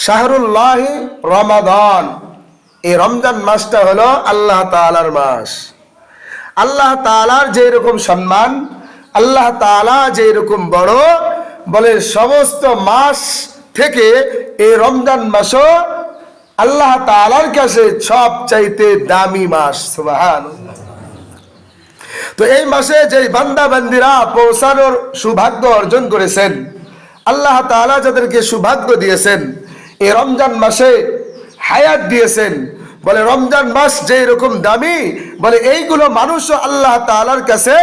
শাহরুল্লাহি রমাদান, এই রমজান মাসটা হলো আল্লাহ তাআলার মাস। আল্লাহ তাআলার যে রকম সম্মান, আল্লাহ তাআলা যে রকম বড়, বলে সমস্ত মাস থেকে এই রমজান মাসও আল্লাহ তাআলার কাছে সবচাইতে দামি মাস। সুবহানাল্লাহ। তো এই মাসে যে বান্দা বান্দিরা পৌঁছানোর সৌভাগ্য অর্জন করেছেন, আল্লাহ তাআলা যাদেরকে সৌভাগ্য দিয়েছেন, এই রমজান মাসে হায়াত দিয়েছেন, বলে রমজান মাস যে রকম দামি, বলে এইগুলো মানুষও আল্লাহ তাআলার কাছে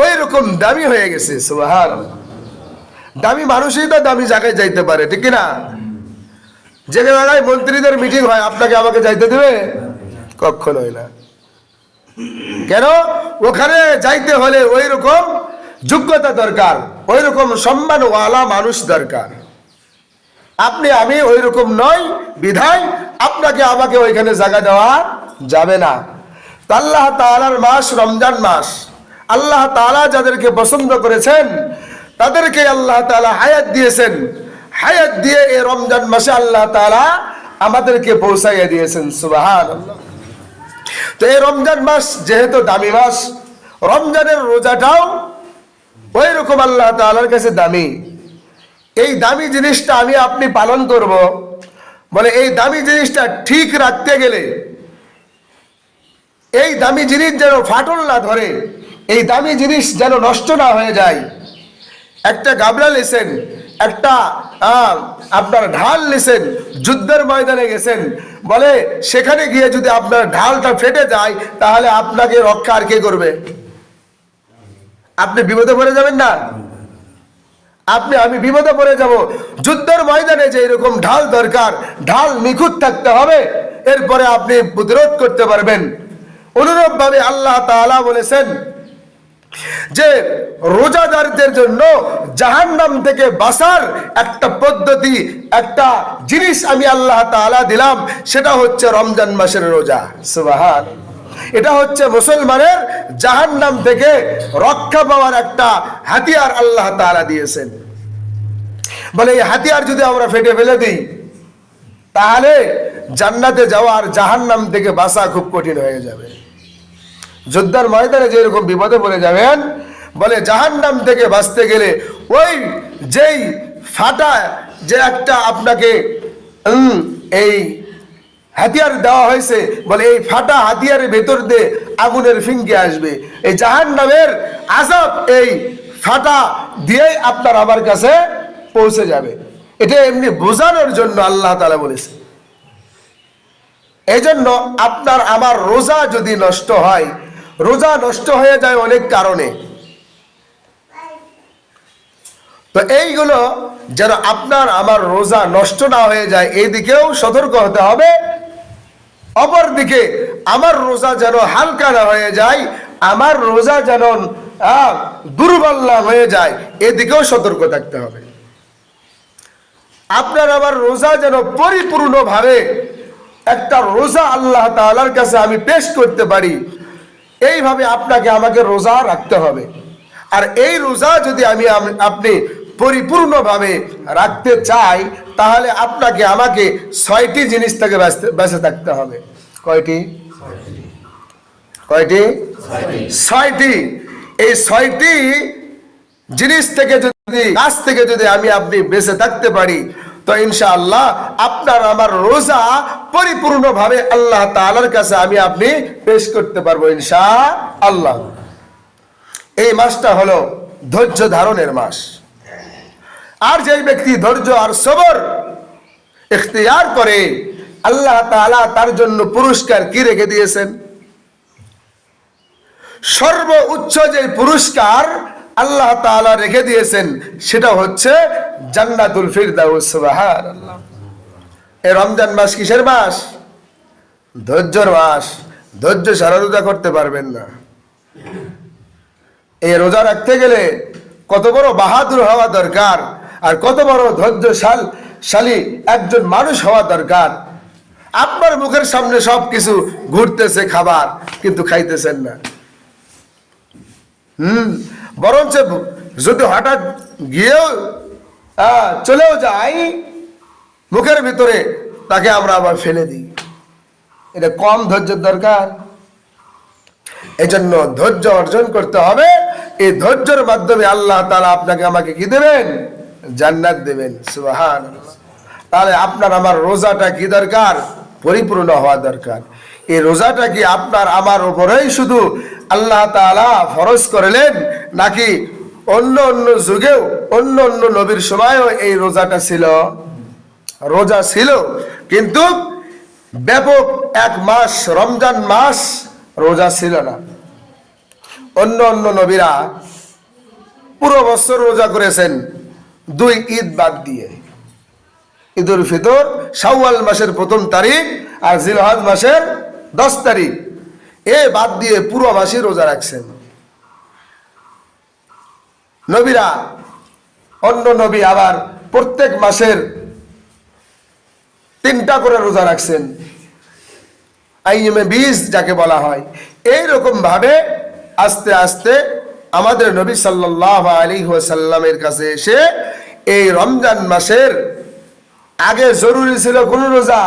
ওই রকম দামি হয়ে গেছে। সুবহানাল্লাহ। দামি মানুষই তো দামি জায়গায় যাইতে পারে, ঠিক না? যে জায়গায় মন্ত্রীদের মিটিং হয়, আপনাকে আমাকে যাইতে দেবে? কখনোই না। কেন? ওখানে যাইতে হলে ওই রকম যোগ্যতা দরকার, ওই রকম সম্মানওয়ালা মানুষ দরকার। আপনি আমি ওই রকম নয়, বিধায় আপনাকে আমাকে ওইখানে জায়গা দেওয়া যাবে না। তো আল্লাহ তাআলার মাস রমজান মাস, আল্লাহ তাআলা যাদেরকে পছন্দ করেছেন তাদেরকে আল্লাহ তাআলা হায়াত দিয়েছেন। হায়াত দিয়ে এই রমজান মাসে আল্লাহ তাআলা আমাদেরকে পৌঁছাইয়া দিয়েছেন। সুবহানাল্লাহ। তো এই রমজান মাস যেহেতু দামি মাস, রমজানের রোজাটাও ওই রকম আল্লাহ তাআলার কাছে দামি। এই দামি জিনিসটা আমি আপনি পালন করব, বলে এই দামি জিনিসটা ঠিক রাখতে গেলে এই দামি জিনিস যেন ফাটল না ধরে, এই দামি জিনিস যেন নষ্ট না হয়ে যায়। একটা গাবলা লেছেন, একটা আপনার ঢাল লেছেন, যুদ্ধের ময়দানে গেছেন, বলে সেখানে গিয়ে যদি আপনার ঢালটা ফেটে যায় তাহলে আপনাকে রক্ষা আর কে করবে? আপনি বিপদে পড়ে যাবেন না? আমি বিপদে পড়ে যাব। যুদ্ধের ময়দানে যে এরকম ঢাল দরকার, ঢাল নিখুঁত থাকতে হবে, এরপরে আপনি প্রতিরোধ করতে পারবেন। অনুরূপ ভাবে আল্লাহ তাআলা বলেছেন যে রোজাদারদের জন্য জাহান্নাম থেকে বাঁচার একটা পদ্ধতি, একটা জিনিস আমি আল্লাহ তাআলা দিলাম, সেটা হচ্ছে রমজান মাসের রোজা। সুবহানাল্লাহ। এটা হচ্ছে মুসলমানের জাহান্নাম থেকে রক্ষা পাওয়ার একটা হাতিয়ার আল্লাহ তাআলা দিয়েছেন। বলে এই হাতিয়ার যদি আমরা ফেটে ফেলে দিই তাহলে জান্নাতে যাওয়া আর জাহান্নাম থেকে বাঁচা খুব কঠিন হয়ে যাবে। যুদ্ধের ময়দানে যেরকম বিপদে পড়ে যাবেন, বলে জাহান্নাম থেকে বাঁচতে গেলে ওই যেই ফাটা যে একটা আপনাকে এই হাতিয়ার দেওয়া হয়েছে, বলে এই ফাটা হাতিয়ারের ভেতর দিয়ে আগুনের ফিঙ্কে আসবে। এই জাহান্নামের আযাব এই ফাটা দিয়েই আপনার আমার কাছে পৌঁছে যাবে। এটা এমনি বোঝানোর জন্য আল্লাহ তাআলা বলেছে। এই জন্য আপনার আমার রোজা যদি নষ্ট হয়, রোজা নষ্ট হয়ে যায় অনেক কারণে। তো এইগুলো যেন আপনার আমার রোজা নষ্ট না হয়ে যায়, এই দিকেও সতর্ক হতে হবে। অপর দিকে আমার রোজা যেন হালকা না হয়ে যায়, আমার রোজা যেন দুর্বল না হয়ে যায়, এদিকেও সতর্ক থাকতে হবে। আপনার আমার রোজা যেন পরিপূর্ণভাবে একটা রোজা আল্লাহ তাআলার কাছে আমি পেশ করতে পারি, এইভাবে আপনাকে আমাকে রোজা রাখতে হবে। আর এই রোজা যদি আপনি পরিপূর্ণভাবে রাখতে চাই, তাহলে আপনাকে আমাকে 6টি জিনিস থেকে বেঁচে থাকতে হবে। কয়টি? 6টি। এই 6টি জিনিস থেকে যদি, কাজ থেকে যদি আপনি বেঁচে থাকতে পারি, তো ইনশাআল্লাহ আপনার আমার রোজা পরিপূর্ণভাবে আল্লাহ তাআলার কাছে আপনি পেশ করতে পারবো ইনশাআল্লাহ। এই মাসটা হলো ধৈর্য ধারণের মাস। আর যে ব্যক্তি ধৈর্য আর সবর ইখতিয়ার করে, আল্লাহ তাআলা তার জন্য পুরস্কার কি রেখে দিয়েছেন? সর্বোচ্চ যে পুরস্কার আল্লাহ তাআলা রেখে দিয়েছেন সেটা হচ্ছে জান্নাতুল ফিরদাউস। সুবহানাল্লাহ। এই রমজান মাস কিসের মাস? ধৈর্যের মাস। ধৈর্য সারা রোজা করতে পারবেন না। এই রোজা রাখতে গেলে কত বড় বাহাদুর হওয়া দরকার, আর কত বড় ধৈর্যশালী একজন মানুষ হওয়া দরকার। আপনার মুখের সামনে সবকিছু ঘুরতেছে, খাবার, কিন্তু খাইতেছেন না। বরঞ্চ যদি হঠাৎ গিয়েও চলেও যায়, মুখের ভিতরে তাকে আমরা আবার ফেলে দিই। এটা কম ধৈর্যের দরকার। এই জন্য ধৈর্য অর্জন করতে হবে। এই ধৈর্যের মাধ্যমে আল্লাহ তাআলা আপনাকে আমাকে কি দেবেন? জান্নাত দেবেন। সুবহানাল্লাহ। তাহলে আপনার আমার রোজাটা কি দরকার? পরিপূর্ণ হওয়া দরকার। এই রোজাটা কি আপনার আমার উপরেই শুধু আল্লাহ তাআলা ফরজ করলেন, নাকি অন্য অন্য যুগেও অন্য অন্য নবীর সময়ও এই রোজাটা ছিল? রোজা ছিল, কিন্তু ব্যাপক এক মাস রমজান মাস রোজা ছিল না। অন্য অন্য নবীরা পুরো বছর রোজা করেছেন 2 ঈদ বাদ দিয়ে। ঈদুল ফিতর শাওয়াল মাসের 1ম তারিখ আর জিলহজ মাসের 10 তারিখ, এ বাদ দিয়ে পুরো মাসই রোজা রাখছেন নবীরা। অন্য নবী আবার প্রত্যেক মাসের 3টা করে রোজা রাখছেন, আইয়ামে 20 যাকে বলা হয়। এইরকম ভাবে আস্তে আস্তে আমাদের নবী সাল্লাল্লাহু আলাইহি ওয়াসাল্লামের কাছে এসে এই রমজান মাসের আগে জরুরি ছিল কোন রোজা?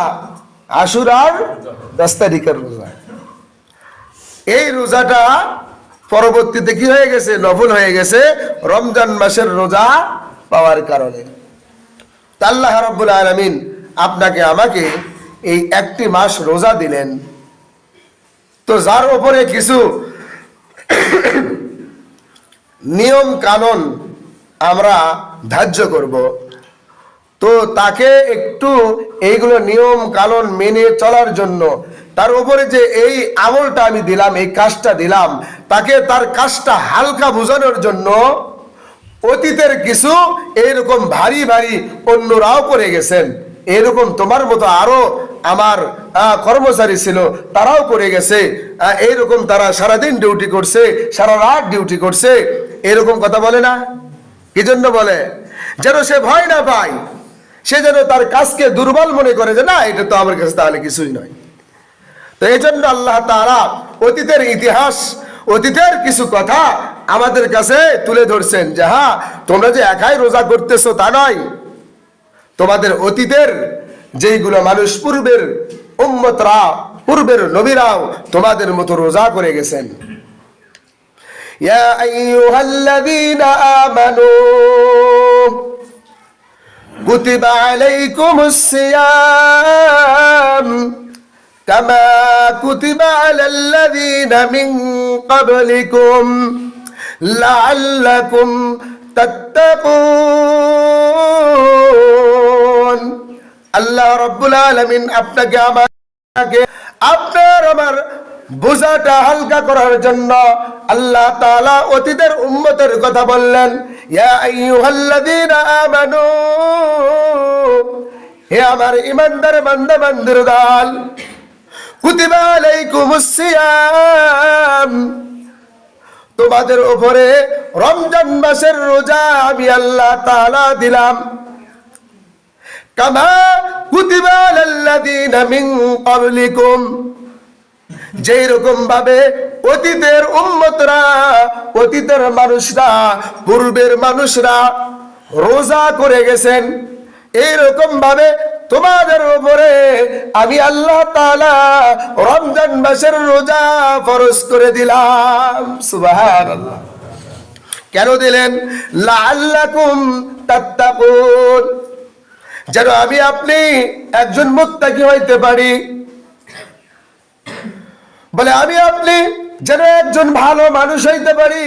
আশুরার 10 তারিখের রোজা। এই রোজাটা পরবর্তীতে কি হয়ে গেছে? নফল হয়ে গেছে রমজান মাসের রোজা পাওয়ার কারণে। আল্লাহ রাব্বুল আলামিন আপনাকে আমাকে এই একটি মাস রোজা দিলেন, তো যার উপরে কিছু নিয়ম কানুন আমরা ধার্য করব, তো তাকে একটু এইগুলো নিয়ম কানুন মেনে চলার জন্য, তার উপরে যে এই আমলটা আমি দিলাম, এই কাজটা দিলাম, তাকে তার কাজটা হালকা বোঝানোর জন্য অতীতের কিছু এইরকম ভারী ভারী অন্যরাও করে গেছেন। এরকম তোমার মতো আরো আমার কর্মচারী ছিল, তারাও করে গেছে। এইরকম তারা সারাদিন ডিউটি করছে, সারা রাত ডিউটি করছে, এরকম কথা বলে না? কি জন্য বলে? যেন সে ভয় না পায়, সে যেন তার কাজকে দুর্বল মনে করে যে না, এটা তো আমার কাছে তাহলে কিছুই নয়। তো এই জন্য আল্লাহ তাআলা অতীতের ইতিহাস, অতীতের কিছু কথা আমাদের কাছে তুলে ধরছেন যে হ্যাঁ, তোমরা যে একাই রোজা করতেছো তা নয়, তোমাদের অতীতের যেইগুলো মানুষ, পূর্বের উম্মতরা, পূর্বের নবীরাও তোমাদের মতো রোজা করে গেছেন। ইয়া আইয়ুহাল্লাযীনা আমানু কুতিবা আলাইকুমুস সিয়াম কামা কুতিবা আলাল্লাযীনা মিন ক্বাবলিকুম লাআল্লাকুম তাত্তাকুন। আল্লাহ রাব্বুল আলামিন আপনাকে আমাকে আপনার আমার বোঝাটা হালকা করার জন্য আল্লাহ তাআলা অতীতের উম্মতের কথা বললেন। ইয়া আইয়ুহাল্লাযীনা আমানু, হে আমার ঈমানদার বান্দা বান্দির দল, কুতিবা আলাইকুমুস সিয়াম, তোমাদের উপরে রমজান মাসের রোজা আমি আল্লাহ তাআলা দিলাম। কামা কুতিবা আলাল্লাযীনা মিন ক্বাবলিকুম, যেই রকম ভাবে অতীতের উম্মতরা, অতীতের মানুষরা, পূর্বের মানুষরা রোজা করে গেছেন, এইরকম ভাবে তোমাদের উপরে আমি আল্লাহ তাআলা রমজান মাসের রোজা ফরজ করে দিলাম। সুবহানাল্লাহ। কেন দিলেন? লাআল্লাকুম তাত্তাকুন, যেন আমি আপনি একজন মুত্তাকি হইতে পারি। বলে আমি আপনি যেন একজন ভালো মানুষ হইতে পারি,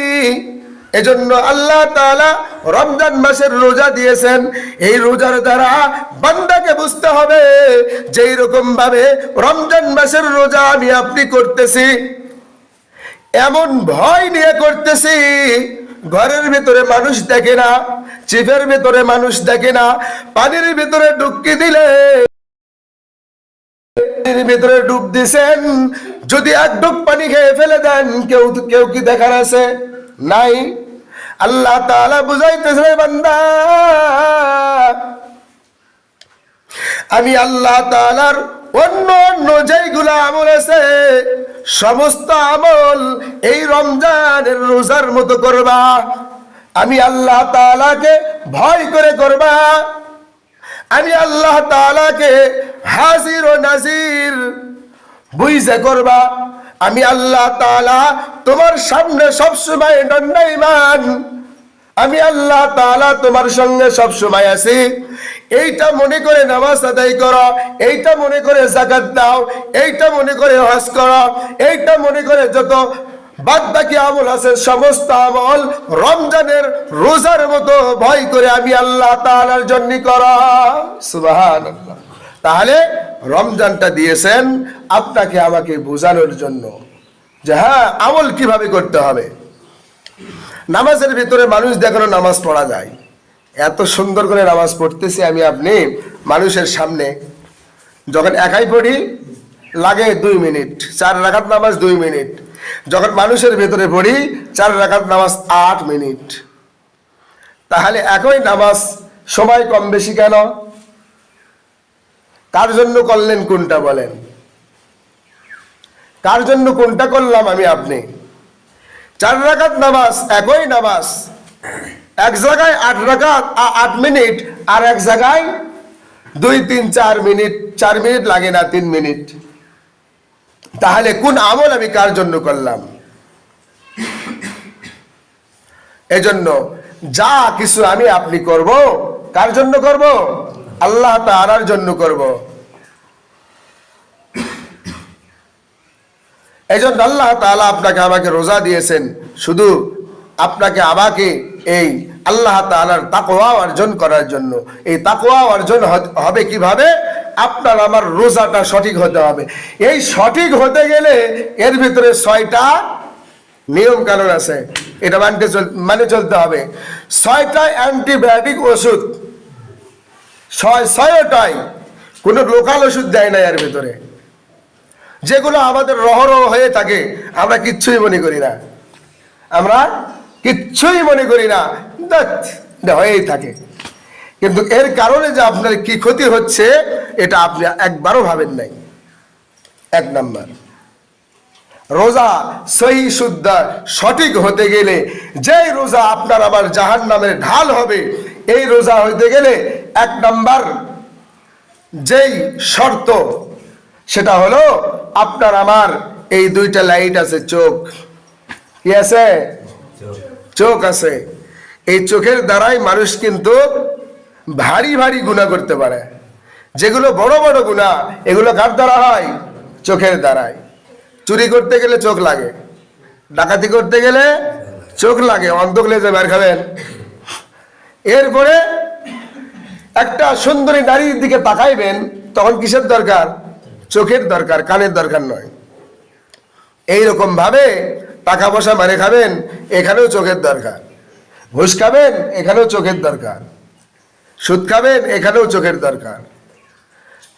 এজন্য আল্লাহ তাআলা রমজান মাসের রোজা দিয়েছেন। এই রোজার দ্বারা বান্দাকে বুঝতে হবে যে এইরকম ভাবে রমজান মাসের রোজা আমি আপনি করতেছি, এমন ভয় নিয়ে করতেছি, ঘরের ভিতরে মানুষ দেখে না, চিপের ভিতরে মানুষ দেখে না, পানির ভিতরে ডুবকি দিলে ভিতরে ডুব দিছেন, যদি এক ডুব পানি খেয়ে ফেলে দেন, কেউ কি দেখার আছে? নাই। আল্লাহ তাআলা বুঝাইতেছে, বান্দা আমি আল্লাহ তাআলার অন্য অন্য যেইগুলো আমল আছে, সমস্ত আমল এই রমজানের রোজার মতো করবা। আমি আল্লাহ তাআলাকে ভয় করে করবা, আমি আল্লাহ তাআলাকে হাজির ও নাজির বুঝে করবা। আমি আল্লাহ তাআলা তোমার সামনে সবসময় দণ্ডায়মান, আমি আল্লাহ তাআলা তোমার সঙ্গে সব সময় আছি। এইটা মনে করে নামাজ আদায় করো, এইটা মনে করে যাকাত দাও, এইটা মনে করে হজ করো, এইটা মনে করে যত বাদ বাকি আমল আছে সমস্ত আমল রমজানের রোজার মতো ভয় করে আমি আল্লাহ তাআলার জন্য করো। সুবহানাল্লাহ। তাহলে রমজানটা দিয়েছেন আপনাকে আমাকে বোঝানোর জন্য যে হ্যাঁ আমল কিভাবে করতে হবে। নামাজের ভিতরে মানুষ দেখানো নামাজ পড়া যায়, এত সুন্দর করে নামাজ পড়তেছি আমি আপনি মানুষের সামনে, যখন একাই পড়ি লাগে 2 মিনিট, 4 রাকাত নামাজ 2 মিনিট, যখন মানুষের ভেতরে পড়ি 4 রাকাত নামাজ 8 মিনিট। তাহলে একই নামাজ সময় কম বেশি কেন? কার জন্য করলেন কোনটা বলেন? কার জন্য কোনটা করলাম আমি আপনি? 4 রাকাত নামাজ একই নামাজ, এক জায়গায় 8 রাকাত 8 মিনিট, আর এক জায়গায় 2, 3, 4 মিনিট, 4 মিনিট লাগে না 3 মিনিট। তাহলে কোন আমল আমি কার জন্য করলাম? এজন্য যা কিছু আমি আপনি করব কার জন্য করব? আল্লাহ তাআলার জন্য করব। এজন্য আল্লাহ তাআলা আপনাকে আমাকে রোজা দিয়েছেন শুধু আপনাকে আমাকে এই আল্লাহ তাআলার তাকওয়া অর্জন করার জন্য। এই তাকওয়া অর্জন হবে কিভাবে? আপনার আমার রোজাটা সঠিক হতে হবে। এই সঠিক হতে গেলে এর ভিতরে 6টা নিয়ম কানুন আছে, এটা মানে চলতে হবে। 6টা অ্যান্টিবায়োটিক ওষুধ, 6টাই কোনো লোকাল ওষুধ দেয় না এর ভিতরে, যেগুলো আমাদের রহরহ হয়ে থাকে আমরা কিচ্ছুই মনে করি না, আমরা কিচ্ছুই মনে করি না, হয়েই থাকে। কিন্তু এর কারণে যে আপনার কি ক্ষতি হচ্ছে এটা আপনি একবারও ভাবেন নাই। 1 নাম্বার, রোজা সহি শুদ্ধ সঠিক হতে গেলে, যেই রোজা আপনার আবার জাহান্নামের ঢাল হবে, এই রোজা হইতে গেলে 1 নাম্বার যেই শর্ত সেটা হলো আপনার আমার এই 2টা লাইট আছে, চোখ কি আছে? চোখ আছে। এই চোখের দ্বারাই মানুষ কিন্তু ভারী ভারী গুনাহ করতে পারে, যেগুলো বড় বড় গুনাহ এগুলো কার দ্বারা হয়? চোখের দ্বারাই। চুরি করতে গেলে চোখ লাগে, ডাকাতি করতে গেলে চোখ লাগে, অন্ধ লেজে বের খাবেন। এরপরে একটা সুন্দরী নারীর দিকে তাকাইবেন, তখন কিসের দরকার? চোখের দরকার, কানের দরকার নয়। এইরকম ভাবে টাকা পয়সা মারে খাবেন, এখানেও চোখের দরকার। ঘুষ খাবেন, এখানেও চোখের দরকার। সুদ খাবেন, এখানেও চোখের দরকার।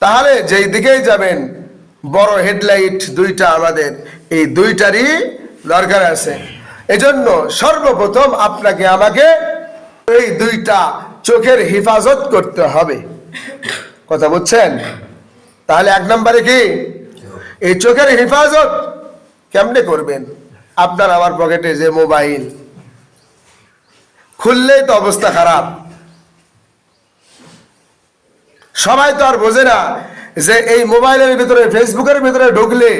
তাহলে যেই দিকেই যাবেন বড় হেডলাইট 2টা আমাদের এই 2টারই দরকার আছে। এজন্য সর্বপ্রথম আপনাকে আমাকে এই 2টা চোখের হেফাজত করতে হবে। কথা বুঝছেন? তাহলে 1 নম্বরে কি? এই চোখের হেফাজত কেমনে করবেন? আপনার আমার পকেটে যে মোবাইল, খুললেই তো অবস্থা খারাপ। সবাই তো আর বোঝে না যে এই মোবাইলের ভিতরে, ফেসবুকের ভিতরে ঢুকলে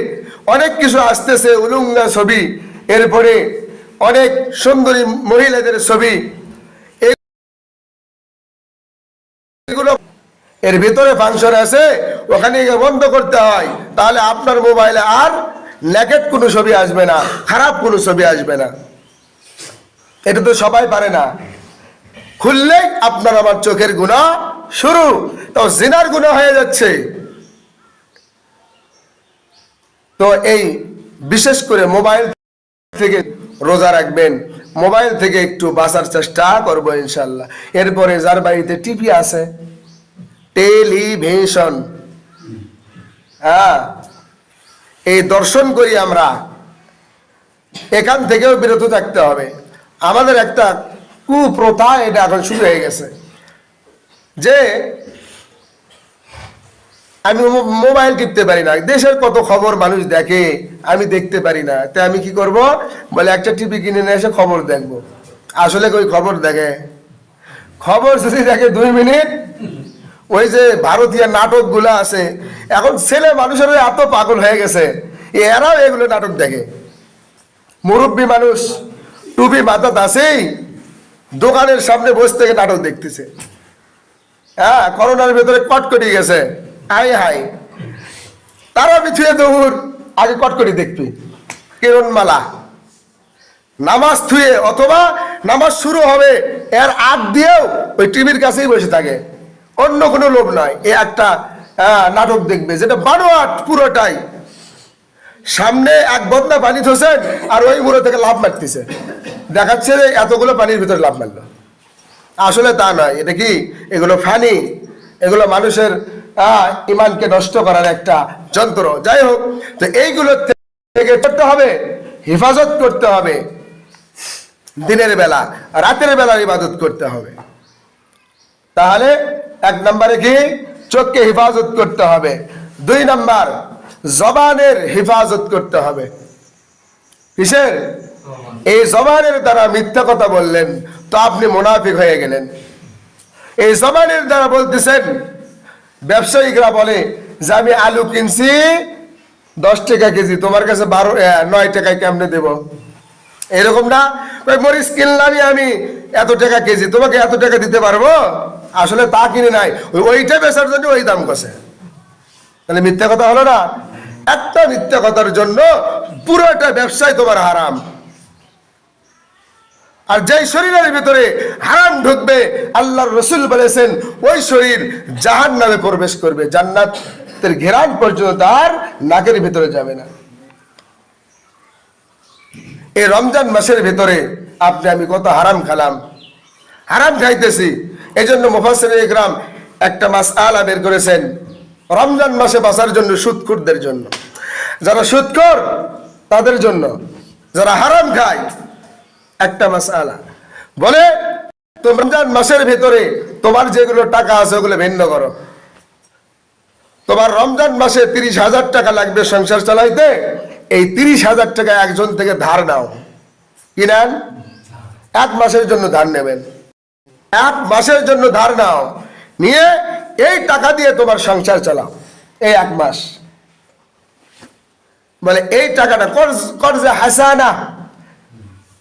অনেক কিছু আসতেছে, উলুঙ্গা ছবি, এরপরে অনেক সুন্দরী মহিলাদের ছবি, এগুলো এর ভিতরে ফাংশন আছে, ওখানে বন্ধ করতে হয়। তাহলে আপনার মোবাইলে আর নেকেট কোনো ছবি আসবে না, খারাপ কোনো ছবি আসবে না। এটা তো সবাই পারে না। খুললেই আপনার আমার চোখের গুনাহ শুরু, তো জিনার গুনাহ হয়ে যাচ্ছে। তো এই বিশেষ করে মোবাইল থেকে রোজা রাখবেন, মোবাইল থেকে একটু বাঁচার চেষ্টা করবো ইনশাল্লাহ। এরপরে যার বাড়িতে টিভি আছে, টেলিভিশন, হ্যাঁ, এই দর্শন করি আমরা, এখান থেকেও বিরত থাকতে হবে। আমাদের একটা কুপ্রথা এটা এখন শুরু হয়ে গেছে যে আমি মোবাইল টিপতে পারি না, দেশের কত খবর মানুষ দেখে, আমি দেখতে পারি না, তাই আমি কি করব? বলে একটা টিভি কিনে নিয়ে এসে খবর দেখবো। আসলে কই খবর দেখে? খবর যদি দেখে 2 মিনিট, ওই যে ভারতীয় নাটকগুলো আছে, এখন ছেলে মানুষের এত পাগল হয়ে গেছে, এরাও এগুলো নাটক দেখে। মুরব্বী মানুষ টুপি মাথাত আছেই, দোকানের সামনে বসে থেকে নাটক দেখতেছে। হ্যাঁ, করোনার ভেতরে কটকটি গেছে, হাই হাই, তারা পিছিয়ে দৌড়, আগে কটকটি দেখবি, কিরণমালা, নামাজ থুয়ে অথবা নামাজ শুরু হবে এর আগ দিয়েও ওই টিভির কাছেই বসে থাকে, অন্য কোনো লোভ নয়। এ একটা নাটক দেখবে, যেটা বানোয়াট পুরোটাই। সামনে এক বদনা পানি থোসেন আর ওই মুড়ো থেকে লাভ মারতেছে, দেখাচ্ছে যে এতগুলো পানির ভিতরে লাভ মারলো। আসলে তা নয়, এটা কি, এগুলো ফানি, এগুলো মানুষের ইমানকে নষ্ট করার একটা যন্ত্র। যাই হোক, তো এইগুলো থেকে করতে হবে, হেফাজত করতে হবে। দিনের বেলা রাতের বেলা ইবাদত করতে হবে। তাহলে এক নম্বরে কি, চোখকে হেফাজত করতে হবে। 2 নম্বর, জবানের হেফাজত করতে হবে। কিসের? এই জবানের দ্বারা মিথ্যা কথা বললেন তো আপনি মুনাফিক হয়ে গেলেন। এই জবানের দ্বারা বলতেছেন, ব্যবসায়িকরা বলে যে আমি আলু কিনছি 10 টাকা কেজি, তোমার কাছে 9 টাকায় কেমনে দেব? এরকম না, ওই মরিচ কিনলাম আমি এত টাকা কেজি, তোমাকে এত টাকা দিতে পারবো? আসলে তা কিনে নাই, ওইটা বেচার জন্য ওই দাম কষে। তাহলে মিথ্যা কথা হলো না? একটা মিথ্যা কথার জন্য পুরোটা ব্যবসায় তোমার হারাম। আর যেই শরীরের ভিতরে হারাম ঢুকবে, আল্লাহর রাসূল বলেছেন ওই শরীর জাহান্নামে প্রবেশ করবে, জান্নাতের ঘেরান পর্যন্ত তার নাকের ভিতরে যাবে না। এই রমজান মাসের ভিতরে আপনি আমি কত হারাম খেলাম, হারাম খাইতেছি। এই জন্য মুফাসসিরিনে ইকরাম একটা মাসআলা বের করেছেন রমজান মাসে বাঁচার জন্য, সুদখোরদের জন্য। যারা সুদখোর তাদের জন্য, যারা হারাম খায়, একটা মাসআলা বলে, তো রমজান মাসের ভিতরে তোমার যেগুলো টাকা আছে ওগুলো ভিন্ন করো। তোমার রমজান মাসে 30,000 টাকা লাগবে সংসার চালাইতে, এই 30,000 টাকা একজন থেকে ধার নাও। কি নেন? 1 মাসের জন্য ধার নেবেন। 1 মাসের জন্য ধার নাও, নিয়ে এই টাকা দিয়ে তোমার সংসার চালাও এই 1 মাস। বলে এই টাকাটা কর্জে হাসানা,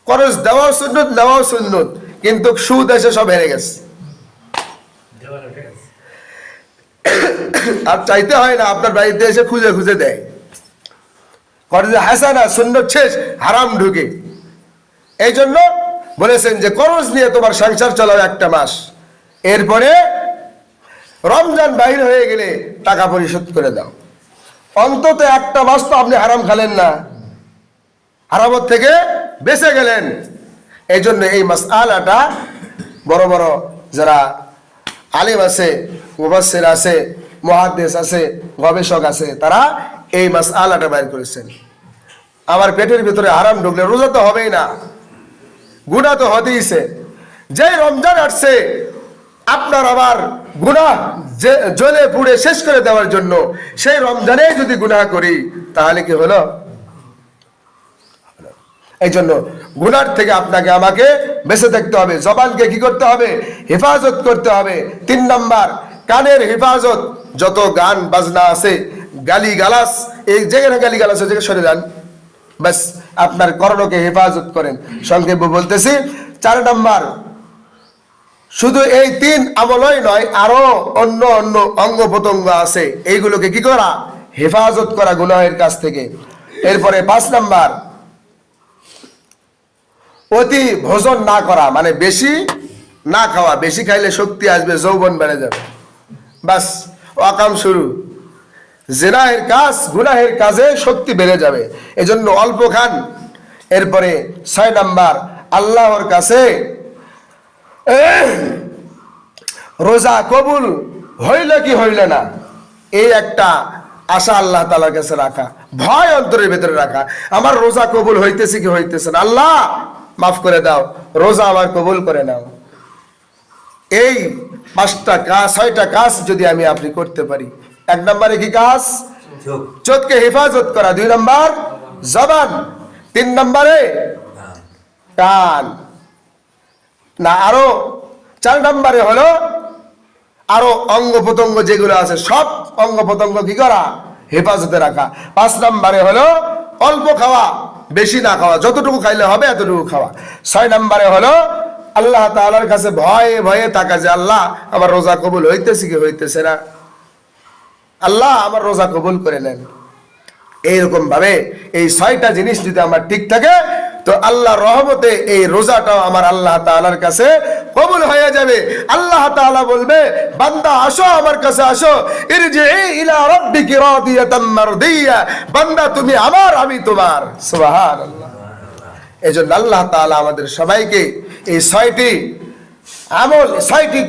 করজ দেওয়াও সুন্নত, নেওয়াও সুন্নত, কিন্তু সুদ এসে সব হেরে গেছে। আর চাইতে হয় না, আপনার বাড়িতে এসে খুঁজে খুঁজে দেয়। করজে হাসানা সুন্নত শেষ, হারাম ঢুকে। এই জন্য বলেছেন যে করজ নিয়ে তোমার সংসার চালাও 1 মাস, এরপরে রমজান বাইরে হয়ে গেলে টাকা পরিশোধ করে দাও। অন্তত 1 মাস তো আপনি হারাম খেলেন না, হারামত থেকে বেঁচে গেলেন। এই জন্য এই মাসআলাটা বড় বড় যারা আলেম আছে, মুফাসসির আছে, মুহাদ্দিস আছে, গবেষক আছে, তারা এই মাসআলাটা বের করেছেন। আমার পেটের ভিতরে হারাম ঢুকলে রোজা তো হবেই না, গুনাহ তো হতেইছে। যে রমজান আসছে আপনার আবার গুনাহ জ্বলে পুড়ে শেষ করে দেওয়ার জন্য, সেই রমজানে যদি গুনাহ করি তাহলে কি হলো? এই জন্য গুনার থেকে আপনাকে আমাকে বেঁচে থাকতে হবে। জবানকে কি করতে হবে? হেফাজত করতে হবে। 3 নাম্বার, কানের হেফাজত। যত গান বাজনা আছে, গালি গালাস, এই যেখানে গালি গালাস আছে সরে যান, বাস আপনার কর্ণকে হেফাজত করেন। সংক্ষেপে বলতেছি, 4 নাম্বার, শুধু এই 3 আমলই নয়, আরো অন্য অন্য অঙ্গ প্রত্যঙ্গ আছে, এইগুলোকে কি করা? হেফাজত করা গুনাহের কাছ থেকে। এরপরে 5 নাম্বার, অতি ভোজন না করা, মানে বেশি না খাওয়া। বেশি খাইলে শক্তি আসবে, যৌবন বেড়ে যাবে, বাস অকাম শুরু। জিনাহের কাজ, গুনাহের কাজে শক্তি বেড়ে যাবে, এজন্য অল্প খান। এরপরে 6 নাম্বার, আল্লাহর কাছে রোজা কবুল হইলে কি হইলে না, এই একটা আশা আল্লাহ তাআলার কাছে রাখা, ভয় অন্তরের ভিতরে রাখা। আমার রোজা কবুল হইতেছে কি হইতেছে না, আল্লাহ মাফ করে দাও, রোজা আমার কবুল করে নাও। এই 5টা কাজ, 6টা কাজ যদি আমি আপনি করতে পারি। 1 নম্বরে কি কাজ? চোখকে হেফাজত করা। 2 নম্বর জবান। 3 নম্বরে কান, না আরো 4 নম্বরে হলো আরো অঙ্গ প্রত্যঙ্গ যেগুলো আছে সব অঙ্গ প্রত্যঙ্গ কি করা, হেফাজতে রাখা। 5 নম্বরে হলো অল্প খাওয়া, বেশি না খাওয়া, যতটুকু খাইলে হবে এতটুকু খাওয়া। 6 নম্বরে হলো আল্লাহ তাআলার কাছে ভয়ে ভয়ে থাকা, যে আল্লাহ আমার রোজা কবুল হইতেছে কি হইতেছে না, আল্লাহ আমার রোজা কবুল করে নেন। এইরকম ভাবে এই 6টা জিনিস যদি আমার ঠিক থাকে, তো আল্লাহর রহমতে এই রোজাটাও আমার আল্লাহ তাআলার কাছে কবুল হয়ে যাবে। আল্লাহ তাআলা বলবে, বান্দা আসো আমার কাছে আসো, ইরজিই ইলা রাব্বিকি রাদিয়াতাম মারদিয়া, বান্দা তুমি আমার আমি তোমার। সুবহানাল্লাহ। এজন্য আল্লাহ তাআলা আমাদের সবাইকে এই 6টি আমল, 6টি